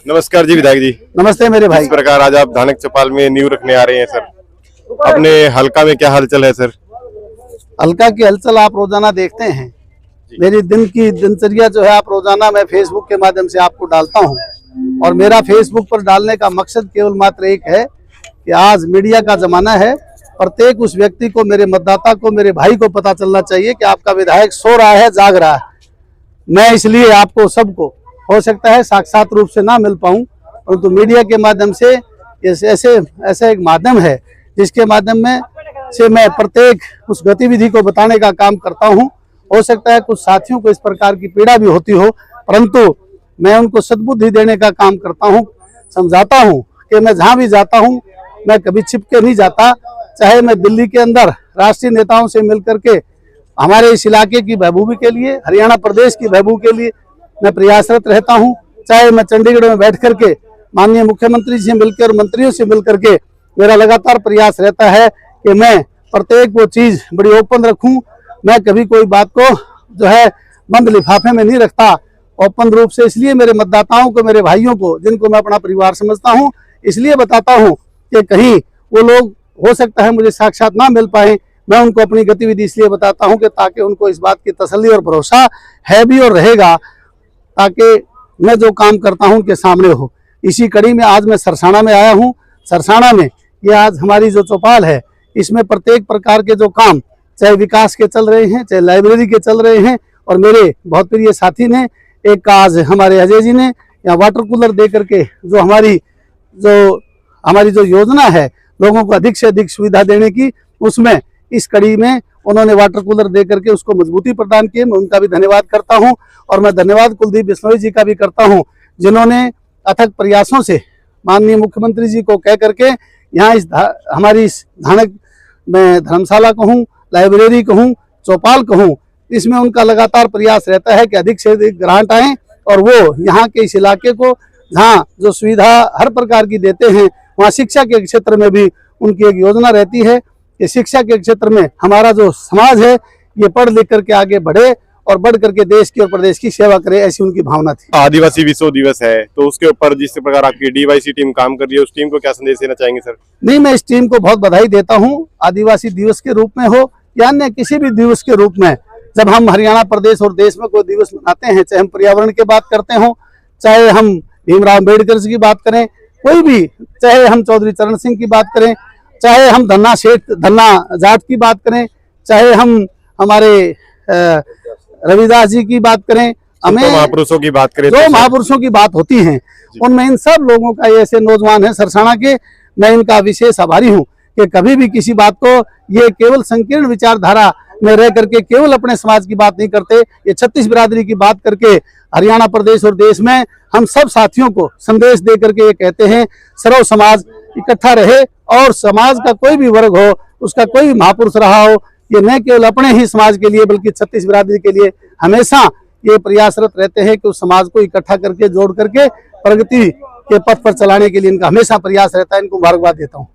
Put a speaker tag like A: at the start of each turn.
A: नमस्कार जी विधायक जी।
B: नमस्ते मेरे भाई।
A: इस प्रकार आज आप धानक चौपाल में नींव रखने आ रहे हैं सर, अपने हलका में क्या हलचल है सर?
B: हलका की हलचल आप रोजाना देखते हैं। मेरी दिन की दिनचर्या जो है आप रोजाना मैं फेसबुक के माध्यम से आपको डालता हूं, और मेरा फेसबुक पर डालने का मकसद केवल मात्र एक है कि आज मीडिया का जमाना है। प्रत्येक उस व्यक्ति को, मेरे मतदाता को, मेरे भाई को पता चलना चाहिए कि आपका विधायक सो रहा है, जाग रहा है। मैं इसलिए आपको सबको, हो सकता है साक्षात रूप से ना मिल पाऊं, परंतु मीडिया के माध्यम से ऐसे एक माध्यम है जिसके माध्यम में से मैं प्रत्येक उस गतिविधि को बताने का काम करता हूं। हो सकता है कुछ साथियों को इस प्रकार की पीड़ा भी होती हो, परंतु मैं उनको सद्बुद्धि देने का काम करता हूं, समझाता हूं कि मैं जहां भी जाता हूं मैं कभी छिप के नहीं जाता। चाहे मैं दिल्ली के अंदर राष्ट्रीय नेताओं से मिलकर के हमारे इस इलाके की महबूबी के लिए, हरियाणा प्रदेश की महबूबी के लिए मैं प्रयासरत रहता हूं। चाहे मैं चंडीगढ़ में बैठ करके माननीय मुख्यमंत्री से मिलकर और मंत्रियों से मिलकर के मेरा लगातार प्रयास रहता है कि मैं प्रत्येक वो चीज बड़ी ओपन रखूं। मैं कभी कोई बात को जो है बंद लिफाफे में नहीं रखता, ओपन रूप से। इसलिए मेरे मतदाताओं को, मेरे भाइयों को, जिनको मैं अपना परिवार समझता हूं, इसलिए बताता हूं कि कहीं वो लोग, हो सकता है मुझे साक्षात ना मिल पाए, मैं उनको अपनी गतिविधि इसलिए बताता हूं कि ताकि उनको इस बात की तसल्ली और भरोसा है भी और रहेगा, ताकि मैं जो काम करता हूं उनके सामने हो। इसी कड़ी में आज मैं सरसाना में आया हूं। सरसाना में ये आज हमारी जो चौपाल है, इसमें प्रत्येक प्रकार के जो काम, चाहे विकास के चल रहे हैं, चाहे लाइब्रेरी के चल रहे हैं, और मेरे बहुत प्रिय साथी ने एक आज हमारे अजय जी ने यहाँ वाटर कूलर दे करके जो हमारी जो योजना है लोगों को अधिक से अधिक सुविधा देने की, उसमें इस कड़ी में उन्होंने वाटर कूलर दे करके उसको मजबूती प्रदान की। मैं उनका भी धन्यवाद करता हूं, और मैं धन्यवाद कुलदीप बिश्नोई जी का भी करता हूं, जिन्होंने अथक प्रयासों से माननीय मुख्यमंत्री जी को कह करके यहाँ हमारी इस धानक में धर्मशाला कहूँ, लाइब्रेरी कहूँ, चौपाल कहूँ, इसमें उनका लगातार प्रयास रहता है कि अधिक से अधिक ग्रांट आए और वो यहाँ के इस इलाके को जहाँ जो सुविधा हर प्रकार की देते हैं, वहाँ शिक्षा के क्षेत्र में भी उनकी एक योजना रहती है कि शिक्षा के क्षेत्र में हमारा जो समाज है ये पढ़ लिख करके आगे बढ़े और बढ़ करके देश की और प्रदेश की सेवा करे, ऐसी उनकी भावना थी।
A: आदिवासी विश्व दिवस है, तो उसके ऊपर जिस प्रकार आपकी डीवाईसी टीम काम कर रही है, उस टीम को क्या संदेश देना चाहेंगे सर?
B: नहीं, मैं इस टीम को बहुत बधाई देता हूँ। आदिवासी दिवस के रूप में हो या अन्य किसी भी दिवस के रूप में, जब हम हरियाणा प्रदेश और देश में कोई दिवस मनाते हैं, चाहे हम पर्यावरण की बात करते हो, चाहे हम भीमराव अम्बेडकर जी की बात करें, कोई भी, चाहे हम चौधरी चरण सिंह की बात करें, चाहे हम धन्ना जाट की बात करें, चाहे हम हमारे रविदास जी की बात करें, हमें
A: महापुरुषों की बात करें,
B: जो महापुरुषों की बात होती है उनमें इन सब लोगों का, ऐसे नौजवान है सरसाना के, मैं इनका विशेष आभारी हूँ कि कभी भी किसी बात को ये केवल संकीर्ण विचारधारा में रह करके केवल अपने समाज की बात नहीं करते, ये 36 बिरादरी की बात करके हरियाणा प्रदेश और देश में हम सब साथियों को संदेश दे करके ये कहते हैं सर्व समाज इकट्ठा रहे, और समाज का कोई भी वर्ग हो, उसका कोई भी महापुरुष रहा हो, ये न केवल अपने ही समाज के लिए बल्कि 36 बिरादरी के लिए हमेशा ये प्रयासरत रहते हैं कि उस समाज को इकट्ठा करके, जोड़ करके प्रगति के पथ पर चलाने के लिए इनका हमेशा प्रयास रहता है। इनको मुबारकबाद देता हूँ।